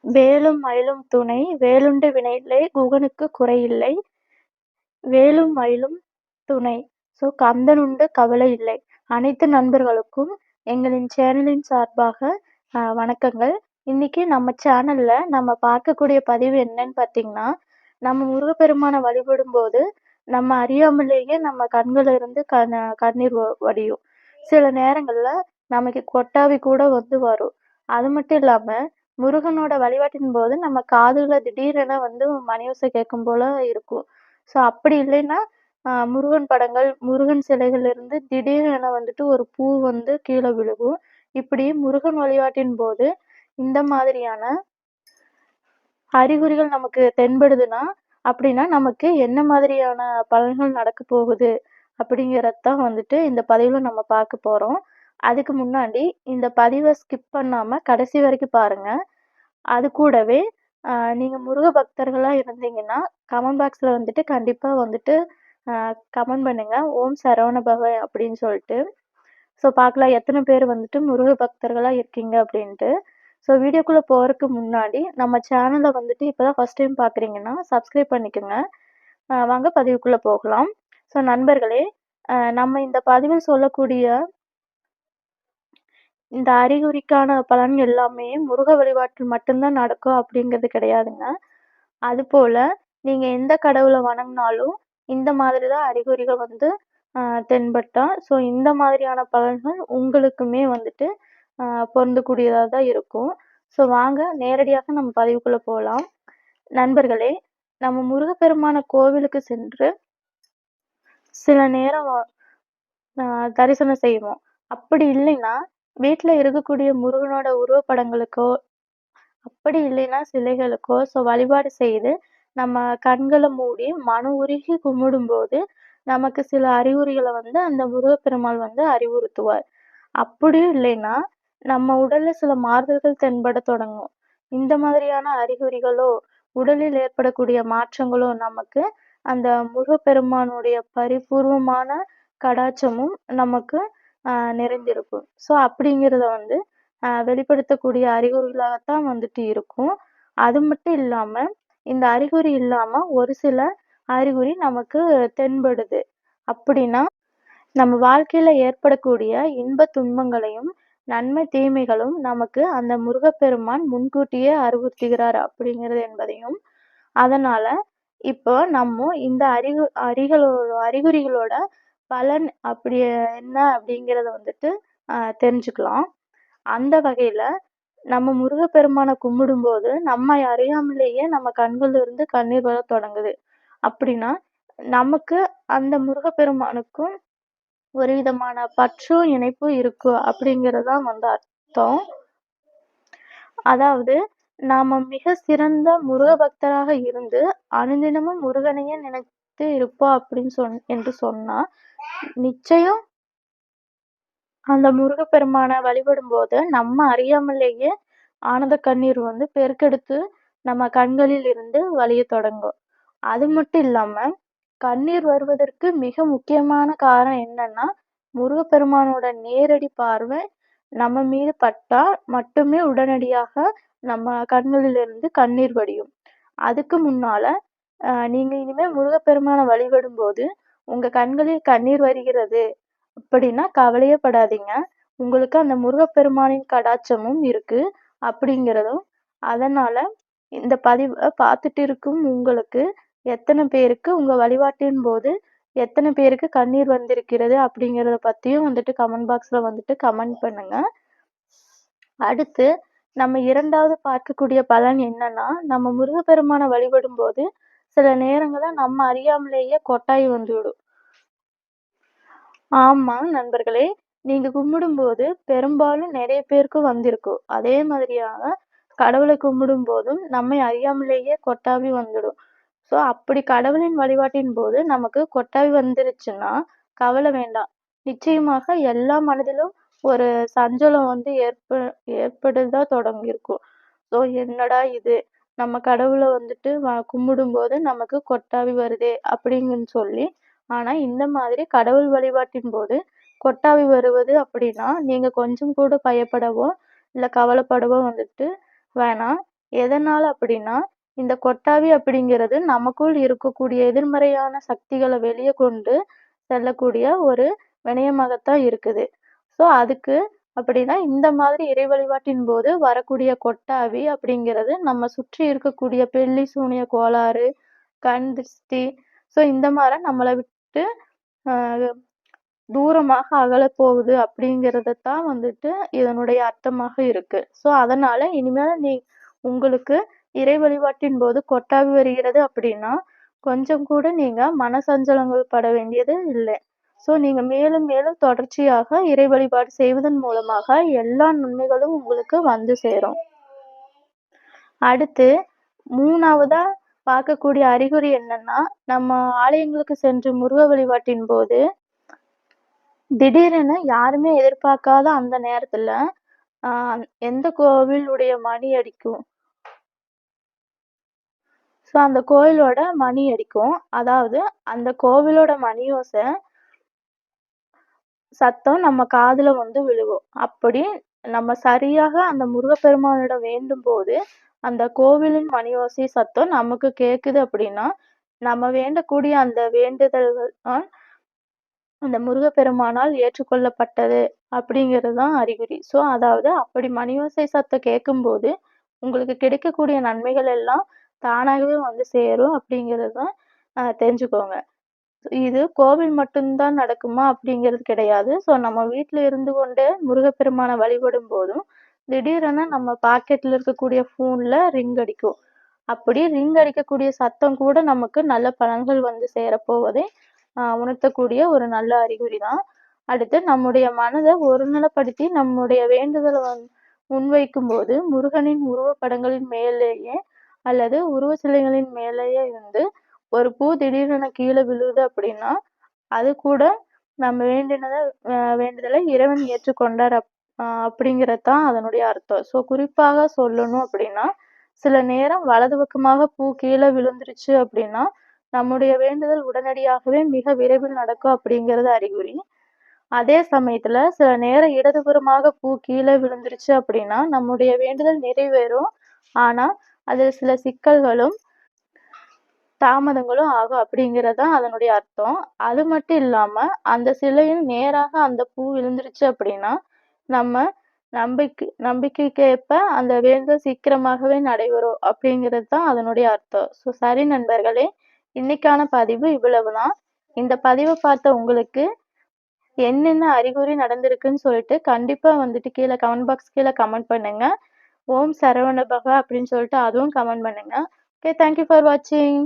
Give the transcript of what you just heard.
வேலும் மயிலும் துணை வேலுண்டு வினையில்லை குகனுக்குக் குறையில்லை வேலும் மயிலும் துணை. ஸோ கந்தனுண்டு கவலை இல்லை. அனைத்து நண்பர்களுக்கும் எங்களின் சேனலின் சார்பாக வணக்கங்கள். இன்னைக்கு நம்ம சேனல்ல நம்ம பார்க்கக்கூடிய பதிவு என்னன்னு பார்த்தீங்கன்னா, நம்ம முருகப்பெருமானை வழிபடும்போது நம்ம அறியாமலேயே நம்ம கண்கள்ல இருந்து கண்ணீர் வடியும். சில நேரங்கள்ல நமக்கு கொட்டாவி கூட வந்து வரும். அது மட்டும் இல்லாம முருகனோட வழிபாட்டின் போது நம்ம காதுல திடீரென வந்து மணி ஓசை கேட்கும் போல இருக்கும். ஸோ அப்படி இல்லைன்னா, முருகன் படங்கள், முருகன் சிலைகள்ல இருந்து திடீரென வந்துட்டு ஒரு பூ வந்து கீழ விழுகும். இப்படி முருகன் வழிபாட்டின் போது இந்த மாதிரியான அறிகுறிகள் நமக்கு தென்படுதுன்னா, அப்படின்னா நமக்கு என்ன மாதிரியான பலன்கள் நடக்கப் போகுது அப்படிங்கிறது தான் வந்துட்டு இந்த பதிவுல நம்ம பார்க்க போறோம். அதுக்கு முன்னாடி இந்த பதிவ ஸ்கிப் பண்ணாம கடைசி வரைக்கும் பாருங்க. அது கூடவே நீங்க முருக பக்தர்களா இருந்தீங்கன்னா, கமெண்ட் பாக்ஸ்ல வந்துட்டு கண்டிப்பா வந்துட்டு அ கமெண்ட் பண்ணுங்க. ஓம் சரவண பவ அப்படின்னு சொல்லிட்டு. ஸோ பார்க்கலாம் எத்தன பேர் வந்துட்டு முருக பக்தர்களா இருக்கீங்க அப்படின்ட்டு. ஸோ வீடியோக்குள்ள போறதுக்கு முன்னாடி நம்ம சேனல வந்துட்டு இப்ப தான் ஃபர்ஸ்ட் டைம் பார்க்குறீங்கன்னா, சப்ஸ்கிரைப் பண்ணிக்கங்க. வாங்க பதிவுக்குள்ள போகலாம். ஸோ நண்பர்களே, நம்ம இந்த பதிவில் சொல்லக்கூடிய இந்த அறிகுறிக்கான பலன் எல்லாமே முருக வழிபாட்டில் மட்டும் தான் நடக்கும் அப்படிங்கிறது கிடையாதுங்க. அதுபோல நீங்க எந்த கடவுள வணங்குனாலும், இந்த மாதிரி தான் அறிகுறிகள் வந்து அ தென்பட்டா, ஸோ இந்த மாதிரியான பலன்கள் உங்களுக்குமே வந்துட்டு அ பொருந்தக்கூடியதா தான் இருக்கும். ஸோ வாங்க நேரடியாக நம்ம பதிவுக்குள்ள போலாம். நண்பர்களே, நம்ம முருகப்பெருமான கோவிலுக்கு சென்று சில நேரம் அ தரிசனம் செய்வோம். அப்படி இல்லைன்னா, வீட்ல இருக்கக்கூடிய முருகனோட உருவப்படங்களுக்கோ, அப்படி இல்லைன்னா சிலைகளுக்கோ வழிபாடு செய்து, நம்ம கண்கள மூடி மனம் உருகி கும்பிடும்போது, நமக்கு சில அறிகுறிகள வந்து அந்த முருகப்பெருமாள் வந்து அறிவுறுத்துவார். அப்படியும் இல்லைன்னா, நம்ம உடல்ல சில மாறுதல்கள் தென்படத் தொடங்கும். இந்த மாதிரியான அறிகுறிகளோ, உடலில் ஏற்படக்கூடிய மாற்றங்களோ நமக்கு அந்த முருகப்பெருமானுடைய பரிபூர்வமான கடாட்சமும் நமக்கு நிறைந்திருக்கும். ஸோ அப்படிங்கிறத வந்து வெளிப்படுத்தக்கூடிய அறிகுறிகளாகத்தான் வந்துட்டு இருக்கும். அது மட்டும் இல்லாம, இந்த அறிகுறி இல்லாம ஒரு சில அறிகுறி நமக்கு தென்படுது. அப்படின்னா, நம்ம வாழ்க்கையில ஏற்படக்கூடிய இன்பத் துன்பங்களையும், நன்மை தீமைகளும் நமக்கு அந்த முருகப்பெருமான் முன்கூட்டியே அறிவுறுத்துகிறார் அப்படிங்கிறது என்பதையும், அதனால இப்போ நம்ம இந்த அறிகுறிகளோட பலன் அப்படி என்ன அப்படிங்கிறத வந்துட்டு தெரிஞ்சுக்கலாம். அந்த வகையில நம்ம முருகப்பெருமான கும்பிடும்போது, நம்மை அறியாமலேயே நம்ம கண்கள்ல இருந்து கண்ணீர் வரத் தொடங்குது. அப்படின்னா, நமக்கு அந்த முருகப்பெருமானுக்கும் ஒரு விதமான பற்றும், இணைப்பும் இருக்கு அப்படிங்கிறது தான் வந்து அர்த்தம். அதாவது நாம மிக சிறந்த முருக பக்தராக இருந்து, அனுதினமும் முருகனையே நினைத்து இருப்போம் என்று சொன்னா, நிச்சயம் அந்த முருகப்பெருமான வழிபடும்போது, நம்ம அறியாமலேயே ஆனந்த கண்ணீர் வந்து பெருக்கெடுத்து நம்ம கண்களில் இருந்து வழியத் தொடங்கும். அது மட்டும் இல்லாம, கண்ணீர் வருவதற்கு மிக முக்கியமான காரணம் என்னன்னா, முருகப்பெருமானோட நேரடி பார்வை நம்ம மீது பட்டா மட்டுமே உடனடியாக நம்ம கண்களிலிருந்து கண்ணீர் வடியும். அதுக்கு முன்னால நீங்க இனிமே முருகப்பெருமான வழிபடும்போது, உங்க கண்களில் கண்ணீர் வருகிறது அப்படின்னா கவலையே படாதீங்க. உங்களுக்கு அந்த முருகப்பெருமானின் கடாட்சமும் இருக்கு அப்படிங்கிறதும், அதனால இந்த பதிவ பார்த்துட்டு இருக்கும் உங்களுக்கு எத்தன பேருக்கு உங்க வழிபாட்டின் போது எத்தன பேருக்கு கண்ணீர் வந்திருக்கிறது அப்படிங்கிறத பத்தியும் வந்துட்டு கமெண்ட் பாக்ஸ்ல வந்துட்டு கமெண்ட் பண்ணுங்க. அடுத்து நம்ம 2வது பார்க்கக்கூடிய பலன் என்னன்னா, நம்ம முருகப்பெருமான வழிபடும்போது சில நேரங்கள்ல நம்ம அறியாமலேயே கொட்டாய் வந்துவிடும். ஆமா நண்பர்களே, நீங்க கும்பிடும்போது பெரும்பாலும் நெறைய பேருக்கு வந்திருக்கும். அதே மாதிரியாக கடவுளை கும்பிடும்போதும் நம்மை அறியாமலேயே கொட்டாவி வந்துடும். ஸோ அப்படி கடவுளின் வழிபாட்டின் போது நமக்கு கொட்டாவி வந்துருச்சுன்னா, கவலை வேண்டாம். நிச்சயமாக எல்லா மனதிலும் ஒரு சஞ்சலம் வந்து ஏற்படதான் தொடங்கியிருக்கும். ஸோ என்னடா இது! நம்ம கடவுள வந்துட்டு கும்பிடும்போது நமக்கு கொட்டாவி வருதே! அப்படின்னு சொல்லி. ஆனா இந்த மாதிரி கடவுள் வழிபாட்டின் போது கொட்டாவி வருவது அப்படின்னா, நீங்க கொஞ்சம் கூட பயப்படவோ, இல்ல கவலைப்படவோ வந்துட்டு வேணாம். எதனால அப்படின்னா, இந்த கொட்டாவி அப்படிங்கிறது நமக்குள் இருக்கக்கூடிய எதிர்மறையான சக்திகள வெளிய கொண்டு செல்லக்கூடிய ஒரு வினயமாகத்தான் இருக்குது. ஸோ அதுக்கு அப்படின்னா, இந்த மாதிரி இறை வழிபாட்டின் போது வரக்கூடிய கொட்டாவி அப்படிங்கிறது நம்ம சுற்றி இருக்கக்கூடிய பில்லி, சூனிய கோளாறு, கண் திருஷ்டி, ஸோ இந்த மார நம்மள விட்டு அ தூரமாக அகலப் போகுது அப்படிங்கிறத தான் வந்துட்டு இதனுடைய அர்த்தமாக இருக்கு. ஸோ அதனால இனிமேல் உங்களுக்கு இறை வழிபாட்டின் போது கொட்டாவி வருகிறது அப்படின்னா, கொஞ்சம் கூட நீங்க மனசஞ்சலங்கள் பட வேண்டியது இல்லை. ஸோ நீங்க மேலும் மேலும் தொடர்ச்சியாக இறை வழிபாடு செய்வதன் மூலமாக எல்லா நன்மைகளும் உங்களுக்கு வந்து சேரும். அடுத்து 3வதா பார்க்கக்கூடிய அறிகுறி என்னன்னா, நம்ம ஆலயங்களுக்கு சென்று முருக வழிபாட்டின் போது திடீரென யாருமே எதிர்பார்க்காத அந்த நேரத்துல, ஆ எந்த கோவிலுடைய மணி அடிக்கும். ஸோ அந்த கோயிலோட மணி அடிக்கும். அதாவது அந்த கோவிலோட மணி ஓசை சத்தம் நம்ம காதுல வந்து விழுகும். அப்படி நம்ம சரியாக அந்த முருகப்பெருமானிடம் வேண்டும்போது, அந்த கோவிலின் மணி ஓசை சத்தம் நமக்கு கேக்குது அப்படின்னா, நம்ம வேண்டக்கூடிய அந்த வேண்டுதல்கள் அந்த முருகப்பெருமானால் ஏற்றுக்கொள்ளப்பட்டது அப்படிங்கிறது தான் அறிகுறி. ஸோ அதாவது அப்படி மணி ஓசை சத்தம் கேட்கும்போது, உங்களுக்கு கிடைக்கக்கூடிய நன்மைகள் எல்லாம் தானாகவே வந்து சேரும் அப்படிங்கிறது தான் தெரிஞ்சுக்கோங்க. இது கோவில் மட்டும் தான் நடக்குமா அப்படிங்கிறது கிடையாது. ஸோ நம்ம வீட்ல இருந்து கொண்டே முருகப்பெருமான வழிபடும் போதும், திடீரென நம்ம பாக்கெட்ல இருக்கக்கூடிய ஃபோன்ல ரிங் அடிக்கும். அப்படி ரிங் அடிக்கக்கூடிய சத்தம் கூட நமக்கு நல்ல பலன்கள் வந்து சேரப்போவதை உணர்த்தக்கூடிய ஒரு நல்ல அறிகுறி தான். அடுத்து நம்முடைய மனத ஒருநிலைப்படுத்தி நம்முடைய வேண்டுதல முன்வைக்கும்போது, முருகனின் உருவப்படங்களின் மேலேயே அல்லது உருவ சிலைகளின் மேலேயே இருந்து ஒரு பூ திடீரென கீழ விழுது அப்படின்னா, அது கூட நம்ம வேண்டுதல இறைவன் ஏற்றுக்கொண்டார் அப்படிங்கிறது தான் அதனுடைய அர்த்தம். ஸோ குறிப்பாக சொல்லணும் அப்படின்னா, சில நேரம் வலது பக்கமாக பூ கீழ விழுந்துருச்சு அப்படின்னா, நம்முடைய வேண்டுதல் உடனடியாகவே மிக விரைவில் நடக்கும் அப்படிங்கிறது அறிகுறி. அதே சமயத்துல சில நேரம் இடதுபுறமாக பூ கீழ விழுந்துருச்சு அப்படின்னா, நம்முடைய வேண்டுதல் நிறைவேறும். ஆனா, அதுல சில சிக்கல்களும், தாமதங்களும் ஆகும் அப்படிங்கிறது தான் அதனுடைய அர்த்தம். அது மட்டும் இல்லாம, அந்த சிலையில் நேராக அந்த பூ விழுந்துருச்சு அப்படின்னா, நம்ம நம்பிக்கைக்கேற்ப அந்த வேண்டுதல் சீக்கிரமாகவே நடைபெறும் அப்படிங்கிறது தான் அதனுடைய அர்த்தம். ஸோ சரி நண்பர்களே, இன்னைக்கான பதிவு இவ்வளவுதான். இந்த பதிவ பார்த்த உங்களுக்கு என்னென்ன அறிகுறி நடந்திருக்குன்னு சொல்லிட்டு கண்டிப்பா வந்துட்டு கீழ கமெண்ட் பாக்ஸ் கீழ கமெண்ட் பண்ணுங்க. ஓம் சரவண பவ அப்படின்னு சொல்லிட்டு அதுவும் கமெண்ட் பண்ணுங்க. ஓகே, தேங்க் யூ ஃபார் வாட்சிங்.